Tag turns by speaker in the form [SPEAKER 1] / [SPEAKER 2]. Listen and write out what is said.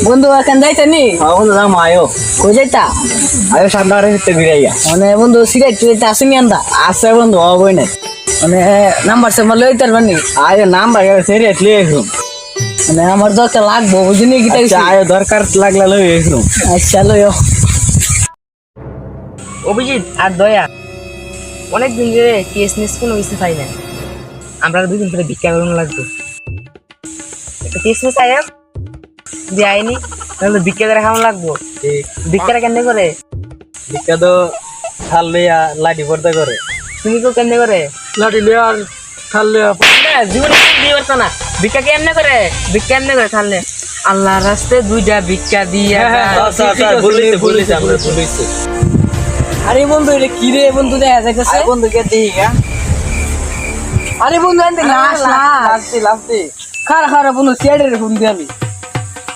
[SPEAKER 1] বন্ধু এখন যাইতে নি
[SPEAKER 2] বন্ধু যাম আয়ো
[SPEAKER 1] কই যাইতা
[SPEAKER 2] আয়ো সামনে ভিতরে ঘুরাইয়া
[SPEAKER 1] মানে বন্ধু সিগারেট টিগারেট আসেনি আন্দা
[SPEAKER 2] আছে বন্ধু হবই না
[SPEAKER 1] মানে নাম্বার সে লই তার বানি
[SPEAKER 2] আয়ো নাম্বার সিরিয়াস লিয়ে এসুন
[SPEAKER 1] মানে আমার দরকার লাগবো বুঝিনি কি তাইছি
[SPEAKER 2] আয়ো দরকার লাগলে লই এসুন
[SPEAKER 1] আচ্ছা লইও
[SPEAKER 3] অভিজিৎ আর দয়া অনেক দিন ধরে টিএসএস কোনো কিছু পাই না আমরা দুদিন ধরে ভিক্ষা করুন লাগবে একটা টিএসএস আয়া দেয়নি তাহলে ভিক্ষা করে খাওয়া লাগবো ভিক্ষাটা কেন করে
[SPEAKER 2] ভিক্ষা তো খাল লইয়া লাঠি পড়তে করে
[SPEAKER 3] তুমি কেউ কেন করে
[SPEAKER 2] লাঠি লইয়া আর খাল লইয়া
[SPEAKER 3] জীবনে দিয়ে পারতো না ভিক্ষা কেমনে করে ভিক্ষা কেমনে করে খাললে আল্লাহ রাস্তে দুইটা ভিক্ষা দিয়া
[SPEAKER 2] বলিস আমরা বলিস
[SPEAKER 1] আরে বন্ধু এটা কি রে বন্ধু দেখা যাইতেছে
[SPEAKER 2] বন্ধুকে দিই
[SPEAKER 1] আরে বন্ধু আনতে লাস্ট
[SPEAKER 2] লাস্তি
[SPEAKER 1] খারা খারা বন্ধু সিয়াড়ের ফোন দিয়ে আমি